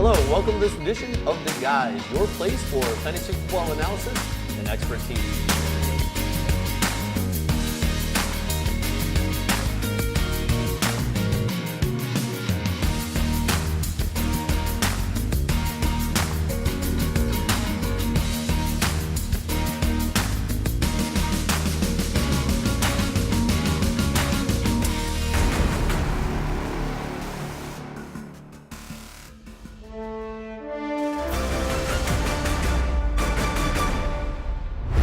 Hello, welcome to this edition of The Guys, your place for fantasy football analysis and expertise.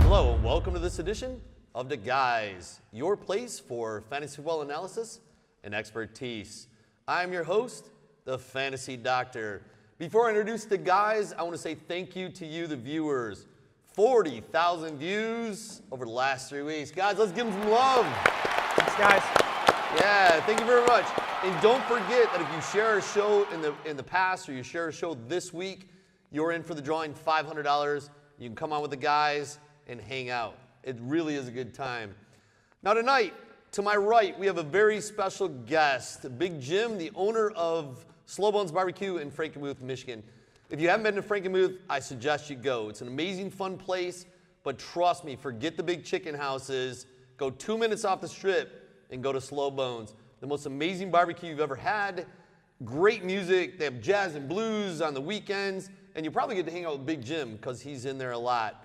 Hello, and welcome to this edition of The Guys, your place for fantasy football analysis and expertise. I'm your host, the Fantasy Doctor. Before I introduce the guys, I want to say thank you to you, the viewers. 40,000 views over the last 3 weeks. Guys, let's give them some love. Thanks, guys. Yeah, thank you very much. And don't forget that if you share a show in the past or you share a show this week, you're in for the drawing $500. You can come on with the guys and hang out. It really is a good time. Now tonight, to my right, we have a very special guest, Big Jim, the owner of Slow Bones Barbecue in Frankenmuth, Michigan. If you haven't been to Frankenmuth, I suggest you go. It's an amazing, fun place, but trust me, forget the big chicken houses. Go 2 minutes off the strip and go to Slow Bones. The most amazing barbecue you've ever had. Great music. They have jazz and blues on the weekends, and you probably get to hang out with Big Jim because he's in there a lot.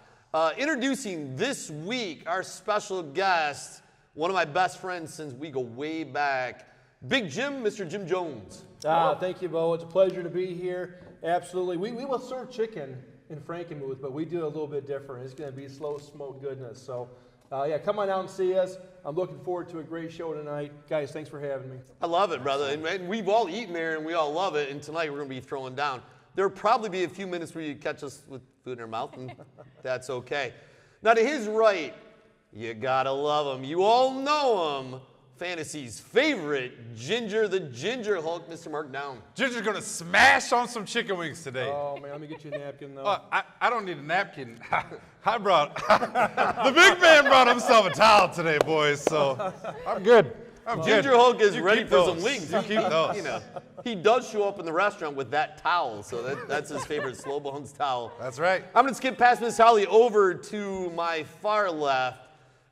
Introducing this week our special guest, one of my best friends since we go way back, Big Jim, Mr. Jim Jones. Thank you, Bo. It's a pleasure to be here. Absolutely. We will serve chicken in Frankenmuth, but we do it a little bit different. It's going to be slow smoked goodness. So, yeah, come on out and see us. I'm looking forward to a great show tonight. Guys, thanks for having me. I love it, brother. And we've all eaten there, and we all love it. And tonight we're going to be throwing down. There'll probably be a few minutes where you catch us with food in our mouth, and that's okay. Now, to his right, you gotta love him. You all know him. Fantasy's favorite, Ginger, the Ginger Hulk, Mr. Mark Down. Ginger's gonna smash on some chicken wings today. Oh, man, let me get you a napkin, though. I don't need a napkin. I brought, the big man brought himself a towel today, boys, so I'm good. Ginger Hulk is ready for those. some wings. You keep those. You know, he does show up in the restaurant with that towel, so that's his favorite Slow Bones towel. That's right. I'm going to skip past Miss Holly over to my far left.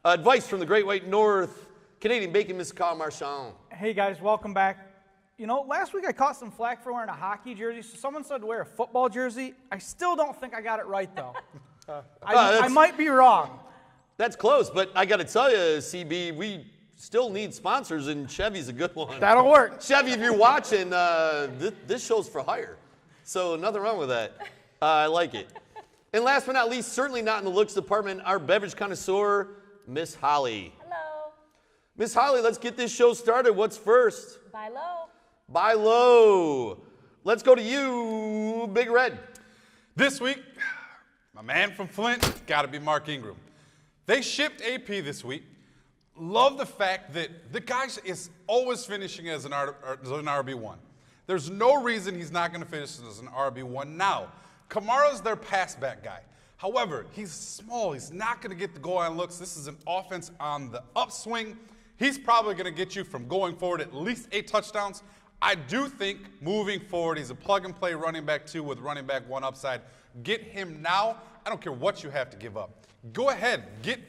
Advice from the Great White North, Canadian bacon, Miss Carl Marchand. Hey guys, welcome back. You know, last week I caught some flack for wearing a hockey jersey, so someone said to wear a football jersey. I still don't think I got it right, though. I might be wrong. That's close, but I got to tell you, CB, we still need sponsors, and Chevy's a good one. That'll work. Chevy, if you're watching, this show's for hire. So nothing wrong with that. I like it. And last but not least, certainly not in the looks department, our beverage connoisseur, Miss Holly. Hello. Miss Holly, let's get this show started. What's first? Buy low. Buy low. Let's go to you, Big Red. This week, my man from Flint, gotta be Mark Ingram. They shipped AP this week. Love the fact that the guy is always finishing as an RB1. There's no reason he's not going to finish as an RB1 now. Kamara's their pass back guy. However, he's small. He's not going to get the goal line looks. This is an offense on the upswing. He's probably going to get you from going forward at least 8 touchdowns. I do think moving forward, he's a plug-and-play running back 2 with running back 1 upside. Get him now. I don't care what you have to give up. Go ahead.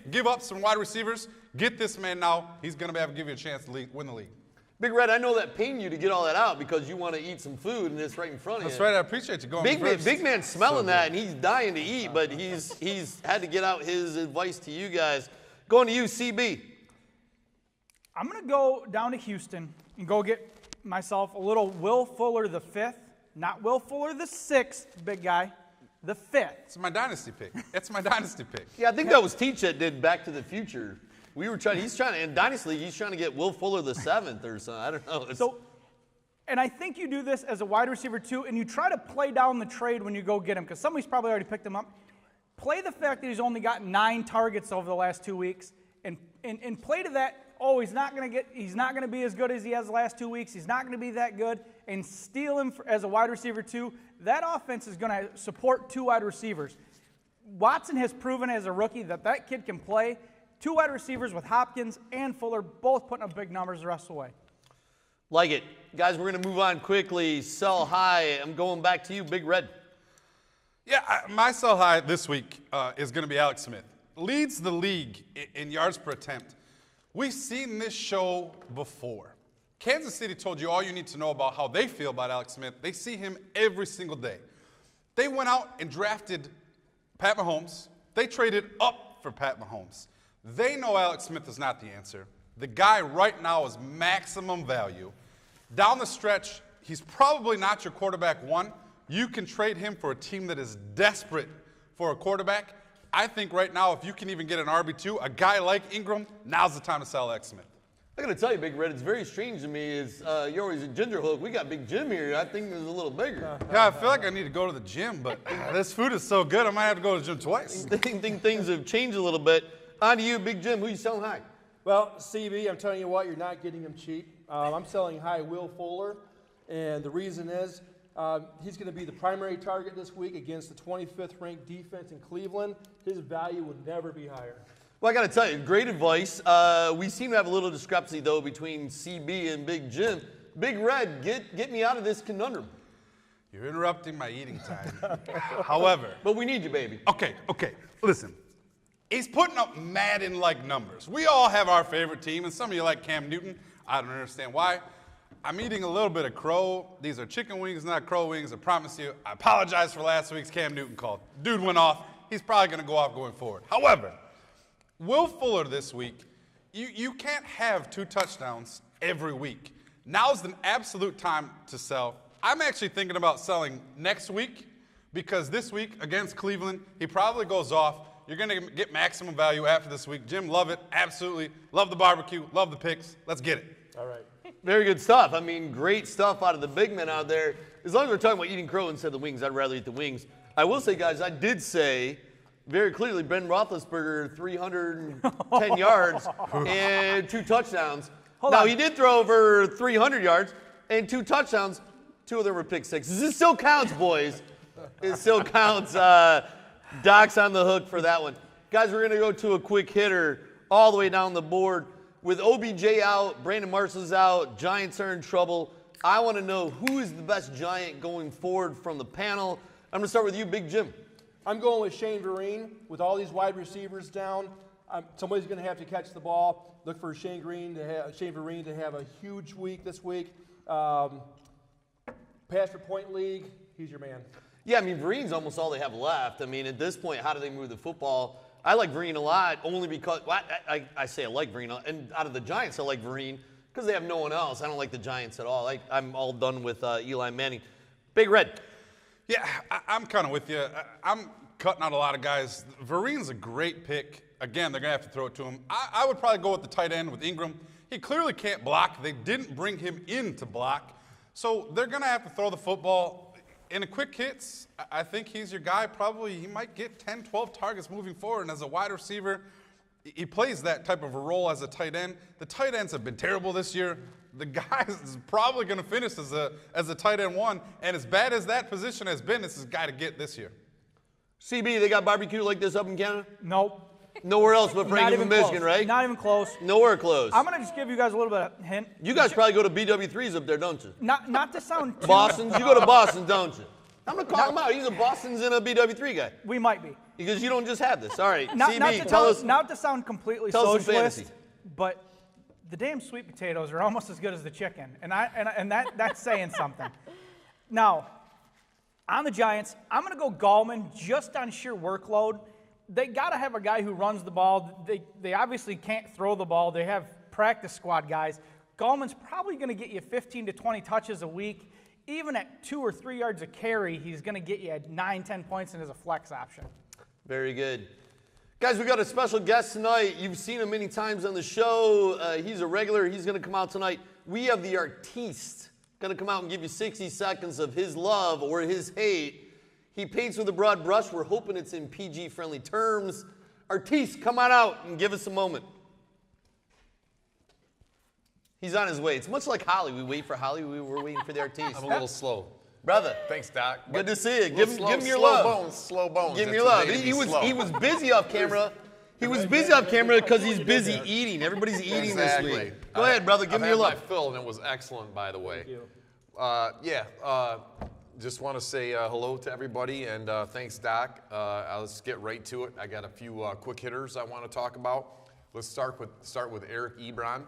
Give up some wide receivers. Get this man now. He's going to give you a chance to win the league. Big Red, I know that pained you to get all that out because you want to eat some food and it's right in front of you. That's right. I appreciate you going first. Big man smelling that, and he's dying to eat, but he's had to get out his advice to you guys. Going to you, CB. I'm going to go down to Houston and go get myself a little Will Fuller the 5th, not Will Fuller the 6th, big guy, the 5th. It's my dynasty pick. It's my dynasty pick. Yeah, I think that was Teach that did Back to the Future. He's trying to, in Dynasty League, he's trying to get Will Fuller the 7th or something. I don't know. And I think you do this as a wide receiver too, and you try to play down the trade when you go get him, because somebody's probably already picked him up. Play the fact that he's only got 9 targets over the last 2 weeks, and play to that. Oh, he's not going to be as good as he has the last 2 weeks. He's not going to be that good, and steal him as a wide receiver too. That offense is going to support 2 wide receivers. Watson has proven as a rookie that kid can play. 2 wide receivers with Hopkins and Fuller both putting up big numbers the rest of the way. Like it. Guys, we're going to move on quickly. Sell high. I'm going back to you, Big Red. Yeah, my sell high this week is going to be Alex Smith. Leads the league in yards per attempt. We've seen this show before. Kansas City told you all you need to know about how they feel about Alex Smith. They see him every single day. They went out and drafted Pat Mahomes. They traded up for Pat Mahomes. They know Alex Smith is not the answer. The guy right now is maximum value. Down the stretch, he's probably not your quarterback one. You can trade him for a team that is desperate for a quarterback. I think right now, if you can even get an RB2, a guy like Ingram, now's the time to sell Alex Smith. I got to tell you, Big Red, it's very strange to me is you're always a ginger hook. We got Big Jim here. I think this is a little bigger. Yeah, I feel like I need to go to the gym, but this food is so good, I might have to go to the gym twice. I think things have changed a little bit. On to you, Big Jim. Who you selling high? Well, CB, I'm telling you what, you're not getting him cheap. I'm selling high Will Fuller, and the reason is he's going to be the primary target this week against the 25th ranked defense in Cleveland. His value would never be higher. Well, I got to tell you, great advice. We seem to have a little discrepancy, though, between CB and Big Jim. Big Red, get me out of this conundrum. You're interrupting my eating time. However. But we need you, baby. Okay. Listen. He's putting up Madden-like numbers. We all have our favorite team, and some of you like Cam Newton. I don't understand why. I'm eating a little bit of crow. These are chicken wings, not crow wings. I promise you. I apologize for last week's Cam Newton call. Dude went off. He's probably going to go off going forward. However, Will Fuller this week, you can't have 2 touchdowns every week. Now's the absolute time to sell. I'm actually thinking about selling next week because this week against Cleveland, he probably goes off. You're going to get maximum value after this week. Jim, love it. Absolutely. Love the barbecue. Love the picks. Let's get it. All right. Very good stuff. I mean, great stuff out of the big men out there. As long as we're talking about eating crow instead of the wings, I'd rather eat the wings. I will say, guys, I did say very clearly Ben Roethlisberger, 310 yards and 2 touchdowns. Hold now, on. he did throw over 300 yards and 2 touchdowns. 2 of them were pick sixes. This still counts, boys. It still counts. Doc's on the hook for that one. Guys, we're going to go to a quick hitter all the way down the board. With OBJ out, Brandon Marshall's out, Giants are in trouble. I want to know who is the best Giant going forward from the panel. I'm going to start with you, Big Jim. I'm going with Shane Vereen. With all these wide receivers down, somebody's going to have to catch the ball. Look for Shane Vereen to have a huge week this week. Pass per point league, he's your man. Yeah, I mean, Vereen's almost all they have left. I mean, at this point, how do they move the football? I like Vereen a lot only because well, I say I like Vereen. And out of the Giants, I like Vereen because they have no one else. I don't like the Giants at all. I'm all done with Eli Manning. Big Red. Yeah, I'm kind of with you. I'm cutting out a lot of guys. Vereen's a great pick. Again, they're going to have to throw it to him. I would probably go with the tight end with Ingram. He clearly can't block. They didn't bring him in to block. So they're going to have to throw the football. In a quick hits, I think he's your guy. Probably he might get 10, 12 targets moving forward. And as a wide receiver, he plays that type of a role as a tight end. The tight ends have been terrible this year. The guy is probably going to finish as a tight end 1. And as bad as that position has been, this is a guy to get this year. CB, they got barbecue like this up in Canada? Nope. Nowhere else but Not Franklin, even Michigan, close. right? Not even close. Nowhere close. I'm gonna just give you guys a little bit of hint. You guys probably go to BW3s up there, don't you? Not to sound too. Boston's? You go to Boston, don't you? I'm going to call him out. He's a Boston's and a BW3 guy. We might be. Because you don't just have this. All right, Not CB, to tell us. Not to sound completely tell us some socialist, fantasy. but the damn sweet potatoes are almost as good as the chicken, and that's saying something. Now, on the Giants, I'm going to go Gallman just on sheer workload. They got to have a guy who runs the ball. They obviously can't throw the ball. They have practice squad guys. Gallman's probably going to get you 15 to 20 touches a week. Even at 2 or 3 yards a carry, he's going to get you 9, 10 points and as a flex option. Very good. Guys, we got a special guest tonight. You've seen him many times on the show. He's a regular. He's going to come out tonight. We have the artiste going to come out and give you 60 seconds of his love or his hate. He paints with a broad brush. We're hoping it's in PG-friendly terms. Artiste, come on out and give us a moment. He's on his way. It's much like Holly. We wait for Holly. We're waiting for the artiste. I'm a little slow. Brother. Thanks, Doc. Good to see you. Give him your slow love. Bones, slow bones. Give him It's your love. okay to be He slow. was busy off camera. He was busy off camera because he's busy eating. Everybody's eating this week. Go ahead, brother. Give me your I've had look. my fill, and it was excellent, by the way. Just want to say hello to everybody, and thanks, Doc. Let's get right to it. I got a few quick hitters I want to talk about. Let's start with Eric Ebron.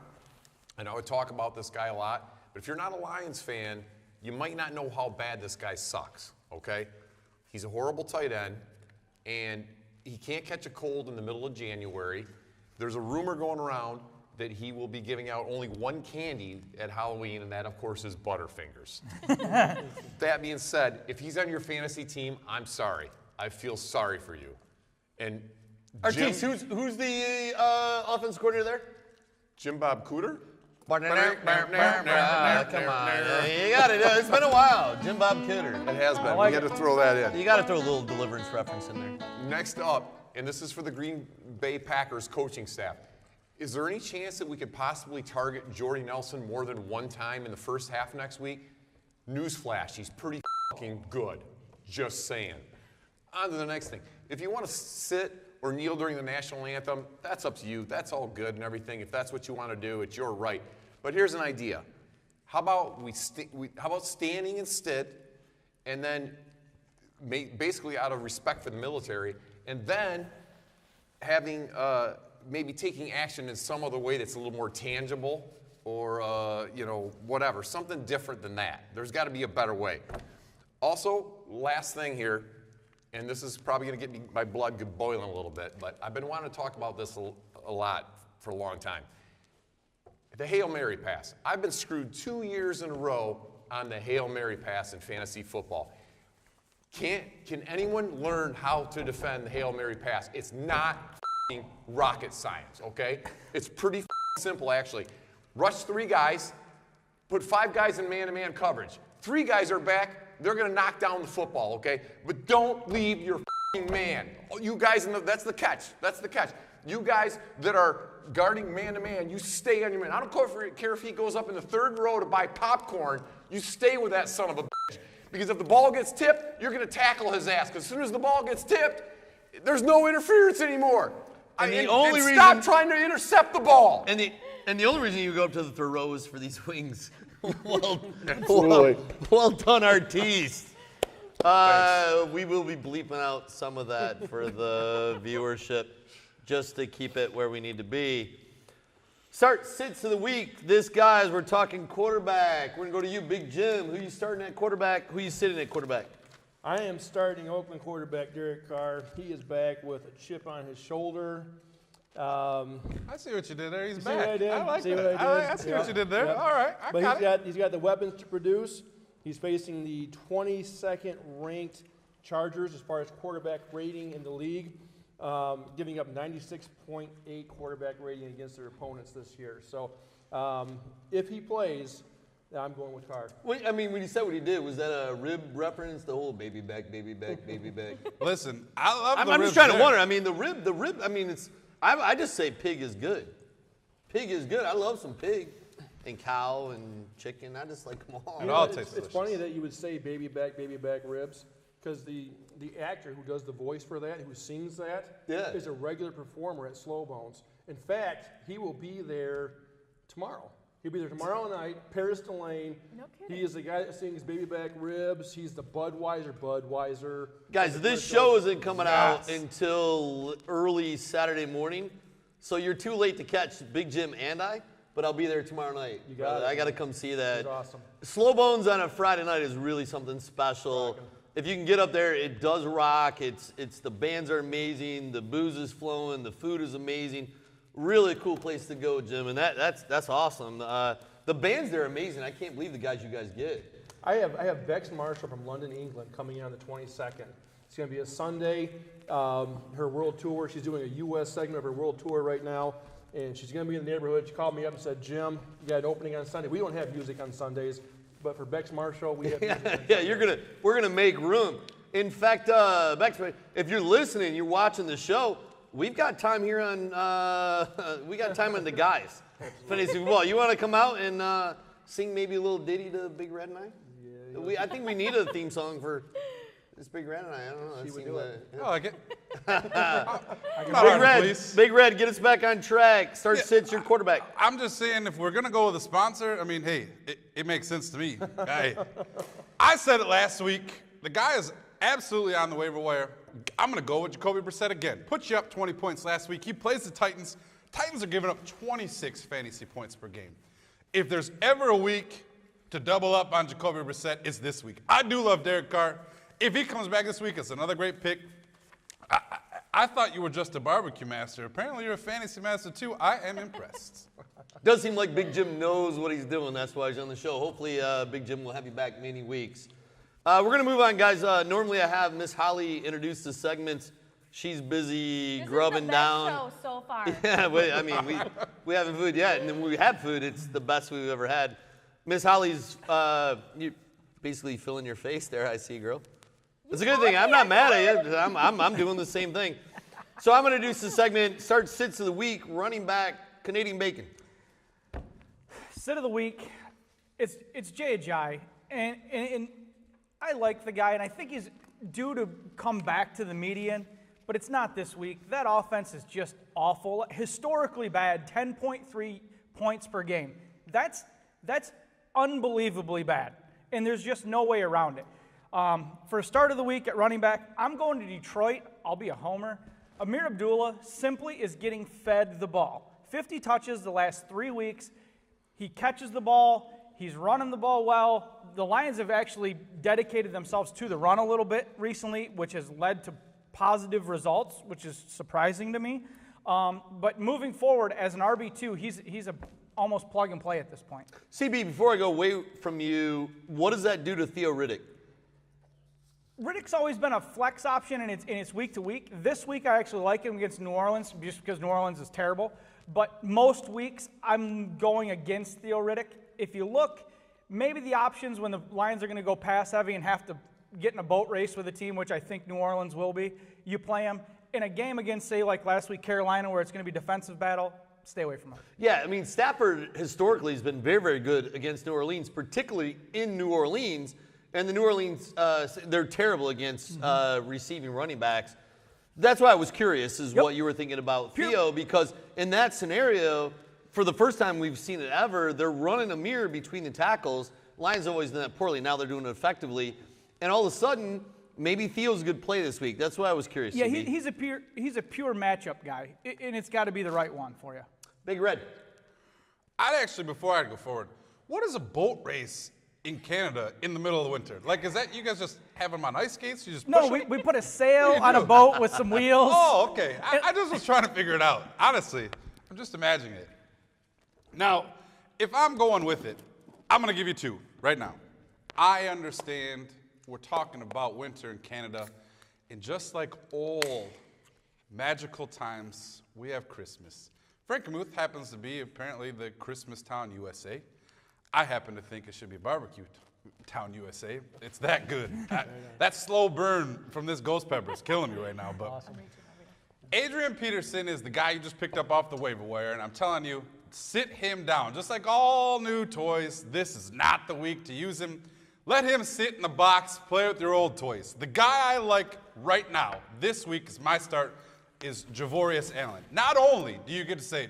I know I talk about this guy a lot, but if you're not a Lions fan, you might not know how bad this guy sucks, okay? He's a horrible tight end, and he can't catch a cold in the middle of January. There's a rumor going around that he will be giving out only one candy at Halloween, and that, of course, is Butterfingers. That being said, if he's on your fantasy team, I'm sorry. I feel sorry for you. And Artiste, who's the offense coordinator there? Jim Bob Cooter? Come on. You got it. It's been a while. Jim Bob Cooter. It has been. We had to throw that in. You got to throw a little Deliverance reference in there. Next up, and this is for the Green Bay Packers coaching staff. Is there any chance that we could possibly target Jordy Nelson more than one time in the first half next week? Newsflash, he's pretty fucking good. Just saying. On to the next thing. If you want to sit or kneel during the national anthem, that's up to you. That's all good and everything. If that's what you want to do, it's your right. But here's an idea. How about standing instead, and then basically out of respect for the military, and then having maybe taking action in some other way that's a little more tangible, or whatever, something different than that. There's got to be a better way. Also, last thing here, and this is probably going to get my blood boiling a little bit, but I've been wanting to talk about this a lot for a long time. The Hail Mary pass. I've been screwed 2 years in a row on the Hail Mary pass in fantasy football. Can anyone learn how to defend the Hail Mary pass? It's not rocket science, okay? It's pretty simple, actually. Rush 3 guys, put 5 guys in man-to-man coverage. 3 guys are back, they're gonna knock down the football, okay? But don't leave your man. You guys, that's the catch, You guys that are guarding man-to-man, you stay on your man. I don't care if he goes up in the 3rd row to buy popcorn, you stay with that son of a bitch. Because if the ball gets tipped, you're gonna tackle his ass. Because as soon as the ball gets tipped, there's no interference anymore. Stop trying to intercept the ball. And the only reason you go up to the 3rd row is for these wings. well done, Artiste. We will be bleeping out some of that for the viewership, just to keep it where we need to be. Start sits of the week. This, guys, we're talking quarterback. We're gonna go to you, Big Jim. Who you starting at quarterback? Who you sitting at quarterback? I am starting Oakland quarterback Derek Carr. He is back with a chip on his shoulder. I see what you did there. He's See back. what I did? I like See that. what I did? I see what you did there. All right. But he's got the weapons to produce. He's facing the 22nd ranked Chargers as far as quarterback rating in the league, giving up 96.8 quarterback rating against their opponents this year. So if he plays, I'm going with Carr. When you said what he did, was that a rib reference? The whole baby back, baby back, baby back. Listen, I love the I'm ribs just trying to there. wonder. The rib. I just say pig is good. Pig is good. I love some pig, and cow and chicken. I just like them all. It all tastes It's delicious. funny that you would say baby back ribs, because the actor who does the voice for that, who sings that, is a regular performer at Slow Bones. In fact, he will be there tomorrow. He'll be there tomorrow night. Paris Delane. No kidding. He is the guy that sings baby back ribs. He's the Budweiser. Guys, this show isn't coming out until early Saturday morning, so you're too late to catch Big Jim and I. But I'll be there tomorrow night. You got it. I got to come see that. It's awesome. Slow Bones on a Friday night is really something special. If you can get up there, it does rock. It's the bands are amazing. The booze is flowing. The food is amazing. Really cool place to go, Jim, and that's awesome. The bands there are amazing. I can't believe the guys you guys get. I have Bex Marshall from London, England, coming in on the 22nd. It's going to be a Sunday. Her world tour. She's doing a U.S. segment of her world tour right now, and she's going to be in the neighborhood. She called me up and said, "Jim, you got an opening on Sunday." We don't have music on Sundays, but for Bex Marshall, we have. Music we're gonna make room. In fact, Bex, if you're listening, you're watching the show. We've got time here on the guys. Fantasy football. You want to come out and sing maybe a little ditty to Big Red and I? Yeah. I think we need a theme song for this Big Red and I. I don't know. She would do it. I like it. Big Red, get us back on track. Start sits your quarterback. I'm just saying, if we're going to go with a sponsor, I mean, hey, it makes sense to me. Hey, I said it last week. The guy is absolutely on the waiver wire. I'm going to go with Jacoby Brissett again. Put you up 20 points last week. He plays the Titans. Titans are giving up 26 fantasy points per game. If there's ever a week to double up on Jacoby Brissett, it's this week. I do love Derek Carr. If he comes back this week, it's another great pick. I thought you were just a barbecue master. Apparently you're a fantasy master too. I am impressed. Does seem like Big Jim knows what he's doing. That's why he's on the show. Hopefully, Big Jim will have you back many weeks. We're going to move on, guys. Normally I have Miss Holly introduce the segments. She's busy grubbing down. This is the best show so far. Yeah, I mean, we haven't food yet, and then when we have food, it's the best we've ever had. Miss Holly's you basically filling your face there. I see, girl. It's a good thing. I'm not mad at you. I'm doing the same thing. So I'm going to introduce the segment. Start sits of the week. Running back, Canadian Bacon. Sit of the week, it's Jay Ajayi, and I like the guy, and I think he's due to come back to the median, but it's not this week. That offense is just awful, historically bad, 10.3 points per game. That's unbelievably bad, and there's just no way around it. For a start of the week at running back, I'm going to Detroit. I'll be a homer. Amir Abdullah simply is getting fed the ball. 50 touches the last 3 weeks. He catches the ball. He's running the ball well. The Lions have actually dedicated themselves to the run a little bit recently, which has led to positive results, which is surprising to me. But moving forward as an RB2, he's a almost plug and play at this point. CB, before I go away from you, what does that do to Theo Riddick? Riddick's always been a flex option, and it's week to week. This week, I actually like him against New Orleans, just because New Orleans is terrible. But most weeks, I'm going against Theo Riddick. If you look, maybe the options when the Lions are going to go pass heavy and have to get in a boat race with a team, which I think New Orleans will be, you play him. In a game against, say, like last week, Carolina, where it's going to be defensive battle, stay away from him. Yeah, I mean, Stafford historically has been very, very good against New Orleans, particularly in New Orleans. And the New Orleans, they're terrible against receiving running backs. That's why I was curious is what you were thinking about Theo, because in that scenario, for the first time we've seen it ever, they're running a mirror between the tackles. Lions always done that poorly. Now they're doing it effectively. And all of a sudden, maybe Theo's a good play this week. That's why I was curious. Yeah, he's a pure matchup guy, and it's got to be the right one for you. Big Red. I'd actually, before I go forward, what is a boat race in Canada in the middle of the winter? Like, is that you guys just have them on ice skates? You just push them? We put a sail on a boat with some wheels. Oh, okay. I just was trying to figure it out. Honestly, I'm just imagining it. Now, if I'm going with it, I'm going to give you two right now. I understand we're talking about winter in Canada, and just like all magical times, we have Christmas. Frankenmuth happens to be apparently the Christmas town USA. I happen to think it should be barbecue town USA. It's that good. That slow burn from this ghost pepper is killing me right now. But awesome. Adrian Peterson is the guy you just picked up off the waiver wire, and I'm telling you, sit him down. Just like all new toys, this is not the week to use him. Let him sit in the box, play with your old toys. The guy I like right now, this week is my start, is Javorius Allen. Not only do you get to say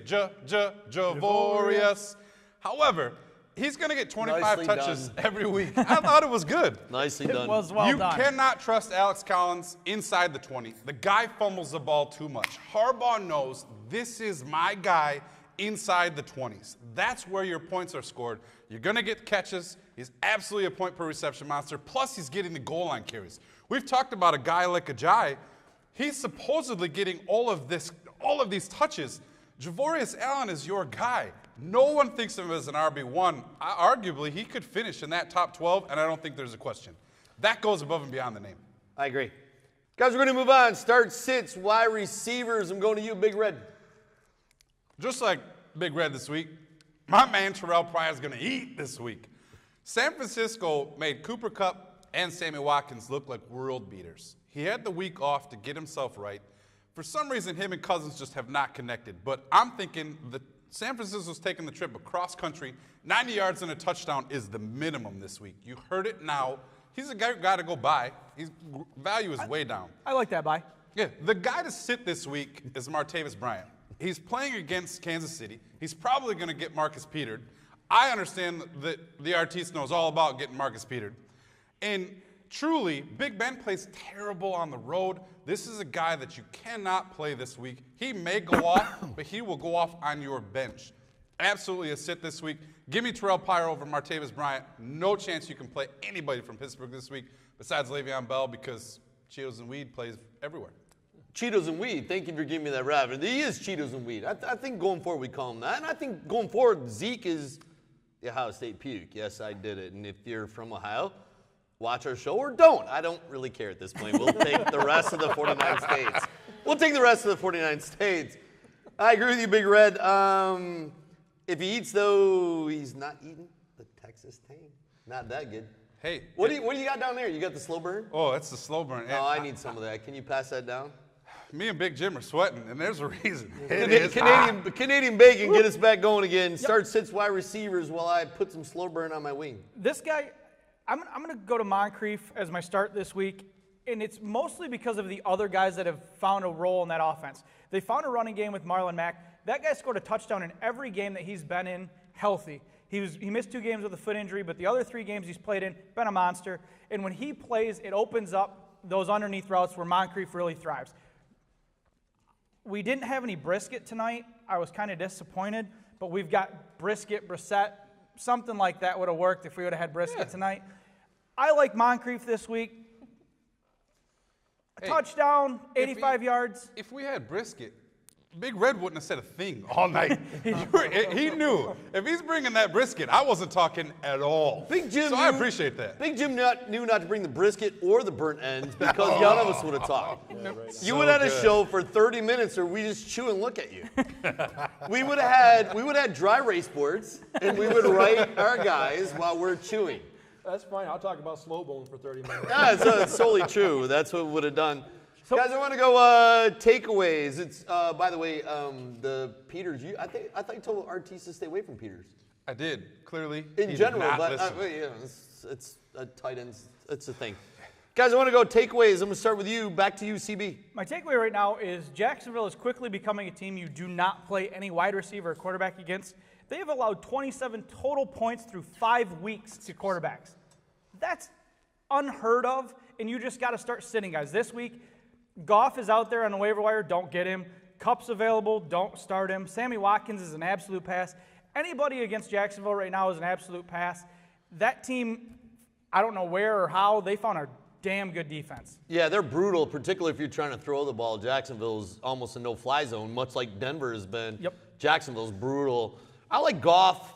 Javorius, however, he's going to get 25 touches every week. I thought it was good. Nicely done. It was well done. You cannot trust Alex Collins inside the 20. The guy fumbles the ball too much. Harbaugh knows this is my guy inside the 20s. That's where your points are scored. You're going to get catches. He's absolutely a point per reception monster. Plus, he's getting the goal line carries. We've talked about a guy like Ajayi. He's supposedly getting all of these touches. Javorius Allen is your guy. No one thinks of him as an RB1. Arguably, he could finish in that top 12, and I don't think there's a question. That goes above and beyond the name. I agree. Guys, we're going to move on. Start sits, wide receivers. I'm going to you, Big Red. Just like Big Red this week, my man Terrell Pryor is going to eat this week. San Francisco made Cooper Kupp and Sammy Watkins look like world beaters. He had the week off to get himself right. For some reason, him and Cousins just have not connected. But I'm thinking the San Francisco's taking the trip across country. 90 yards and a touchdown is the minimum this week. You heard it now. He's a guy who got to go by. His value is way down. I like that buy. Yeah, the guy to sit this week is Martavis Bryant. He's playing against Kansas City. He's probably going to get Marcus Petered. I understand that the Artiste knows all about getting Marcus Petered. And truly, Big Ben plays terrible on the road. This is a guy that you cannot play this week. He may go off, but he will go off on your bench. Absolutely a sit this week. Give me Terrell Pryor over Martavis Bryant. No chance you can play anybody from Pittsburgh this week besides Le'Veon Bell because Cheetos and Weed plays everywhere. Cheetos and weed. Thank you for giving me that rap. He is Cheetos and weed. I think going forward we call him that. And I think going forward Zeke is the Ohio State puke. Yes, I did it. And if you're from Ohio, watch our show or don't. I don't really care at this point. We'll take the rest of the 49 states. We'll take the rest of the 49 states. I agree with you, Big Red. If he eats, though, he's not eating the Texas Tang. Not that good. Hey. What do you got down there? You got the slow burn? Oh, that's the slow burn. Oh, I need some of that. Can you pass that down? Me and Big Jim are sweating, and there's a reason. It is Canadian bacon, get us back going again. Start sits wide receivers while I put some slow burn on my wing. This guy, I'm going to go to Moncrief as my start this week, and it's mostly because of the other guys that have found a role in that offense. They found a running game with Marlon Mack. That guy scored a touchdown in every game that he's been in healthy. He missed 2 games with a foot injury, but the other 3 games he's played in, been a monster. And when he plays, it opens up those underneath routes where Moncrief really thrives. We didn't have any Brisket tonight. I was kind of disappointed, but we've got Brisket, Brissett, something like that would have worked if we would have had Brisket tonight. I like Moncrief this week. A touchdown, 85 yards. If we had Brisket, Big Red wouldn't have said a thing all night. He knew. If he's bringing that brisket, I wasn't talking at all. Big Jim I appreciate that. Big Jim knew not to bring the brisket or the burnt ends because none of us would have talked. Yeah, right. You would have had a show for 30 minutes or we just chew and look at you. we would have had dry race boards and we would write our guys while we're chewing. That's fine. I'll talk about slow bones for 30 minutes. Yeah, it's solely true. That's what we would have done. So, guys, I want to go takeaways. It's by the way, the Peters. I thought you told Artiste to stay away from Peters. I did clearly. In general, but yeah, it's a tight end. It's a thing. Guys, I want to go takeaways. I'm going to start with you. Back to you, CB. My takeaway right now is Jacksonville is quickly becoming a team you do not play any wide receiver or quarterback against. They have allowed 27 total points through 5 weeks to quarterbacks. That's unheard of, and you just got to start sitting guys. This week, Goff is out there on the waiver wire. Don't get him. Kupp's available. Don't start him. Sammy Watkins is an absolute pass. Anybody against Jacksonville right now is an absolute pass. That team, I don't know where or how, they found a damn good defense. Yeah, they're brutal, particularly if you're trying to throw the ball. Jacksonville's almost a no-fly zone, much like Denver has been. Yep. Jacksonville's brutal. I like Goff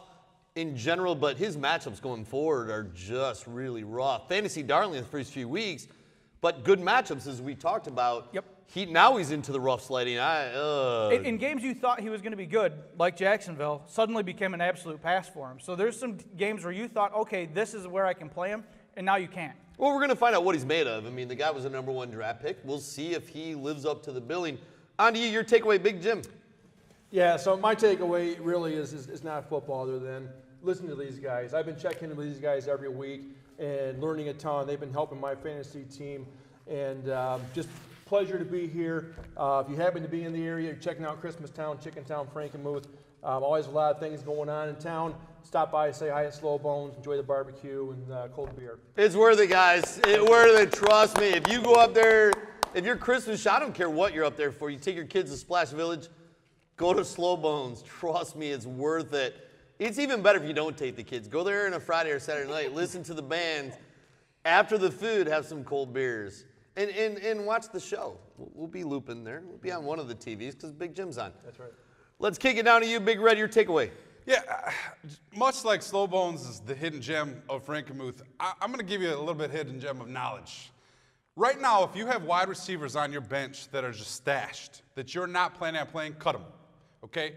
in general, but his matchups going forward are just really rough. Fantasy darling in the first few weeks, but good matchups as we talked about. Yep. Now he's into the rough sledding. In games you thought he was going to be good, like Jacksonville, suddenly became an absolute pass for him. So there's some games where you thought, okay, this is where I can play him, and now you can't. Well, we're going to find out what he's made of. I mean, the guy was a #1 draft pick. We'll see if he lives up to the billing. On to you, your takeaway, Big Jim. Yeah, so my takeaway really is not football other than listen to these guys. I've been checking in with these guys every week and learning a ton. They've been helping my fantasy team, and just pleasure to be here. If you happen to be in the area, you're checking out Christmas Town, Chicken Town, Frankenmuth. Always a lot of things going on in town. Stop by, say hi at Slow Bones, enjoy the barbecue and cold beer. It's worth it, guys. It's worth it. Trust me. If you go up there, if you're Christmas, I don't care what you're up there for. You take your kids to Splash Village, go to Slow Bones. Trust me, it's worth it. It's even better if you don't take the kids. Go there on a Friday or Saturday night, listen to the band. After the food, have some cold beers. And watch the show. We'll be looping there. We'll be on one of the TVs because Big Jim's on. That's right. Let's kick it down to you, Big Red. Your takeaway. Yeah, much like Slow Bones is the hidden gem of Frankenmuth, I'm going to give you a little bit hidden gem of knowledge. Right now, if you have wide receivers on your bench that are just stashed, that you're not planning on playing, cut them, okay?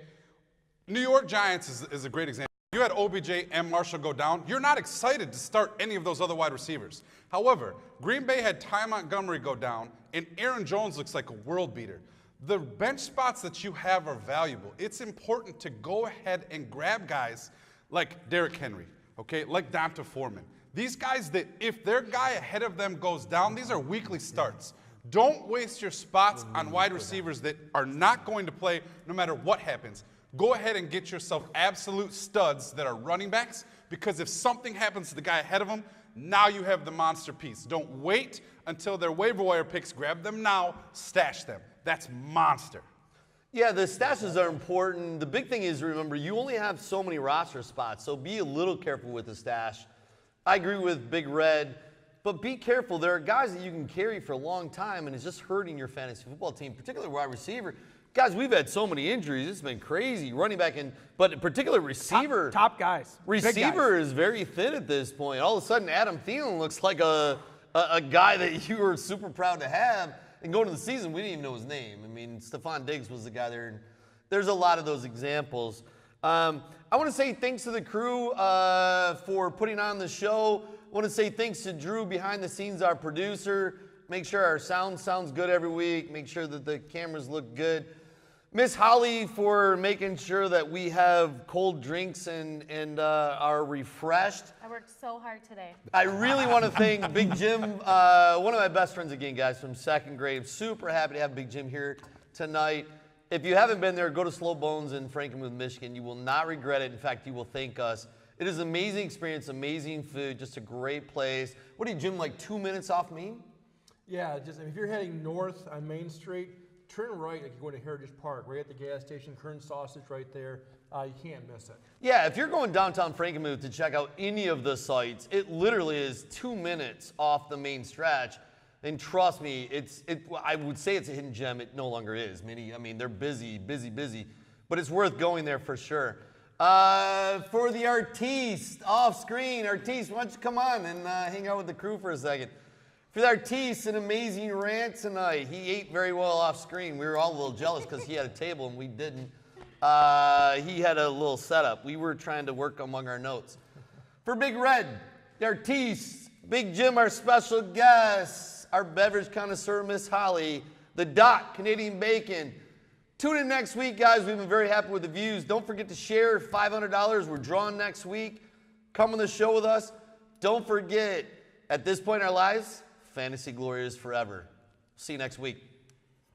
New York Giants is a great example. You had OBJ and Marshall go down. You're not excited to start any of those other wide receivers. However, Green Bay had Ty Montgomery go down, and Aaron Jones looks like a world beater. The bench spots that you have are valuable. It's important to go ahead and grab guys like Derrick Henry, okay, like Donta Foreman. These guys that if their guy ahead of them goes down, these are weekly starts. Don't waste your spots on wide receivers that are not going to play no matter what happens. Go ahead and get yourself absolute studs that are running backs, because if something happens to the guy ahead of them, now you have the monster piece. Don't wait until their waiver wire picks. Grab them now, stash them. That's monster. Yeah, the stashes are important. The big thing is, remember, you only have so many roster spots, so be a little careful with the stash. I agree with Big Red, but be careful. There are guys that you can carry for a long time, and it's just hurting your fantasy football team, particularly wide receiver. Guys, we've had so many injuries. It's been crazy. Running back, but in particular receiver. Top guys. Big Receiver guys. is very thin at this point. All of a sudden, Adam Thielen looks like a guy that you were super proud to have. And going to the season, we didn't even know his name. I mean, Stephon Diggs was the guy there. And there's a lot of those examples. I want to say thanks to the crew for putting on the show. I want to say thanks to Drew behind the scenes, our producer. Make sure our sound sounds good every week. Make sure that the cameras look good. Miss Holly for making sure that we have cold drinks and are refreshed. I worked so hard today. I really want to thank Big Jim, one of my best friends again, guys, from second grade. I'm super happy to have Big Jim here tonight. If you haven't been there, go to Slow Bones in Frankenmuth, Michigan. You will not regret it. In fact, you will thank us. It is an amazing experience, amazing food, just a great place. What are you, Jim, like 2 minutes off Main? Yeah, just if you're heading north on Main Street, turn right like you're going to Heritage Park, right at the gas station, Kern Sausage right there. You can't miss it. Yeah, if you're going downtown Frankenmuth to check out any of the sites, it literally is 2 minutes off the main stretch. And trust me, I would say it's a hidden gem. It no longer is. I mean, they're busy, but it's worth going there for sure. For the artiste off screen, artiste, why don't you come on and hang out with the crew for a second? For the artiste, an amazing rant tonight. He ate very well off screen. We were all a little jealous because he had a table and we didn't. He had a little setup. We were trying to work among our notes. For Big Red, the artiste, Big Jim, our special guest, our beverage connoisseur, Miss Holly, the Doc, Canadian Bacon. Tune in next week, guys. We've been very happy with the views. Don't forget to share $500. We're drawing next week. Come on the show with us. Don't forget, at this point in our lives, fantasy glory is forever. See you next week.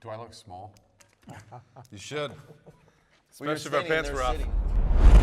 Do I look small? You should. We were Especially if our standing in pants their were off. city.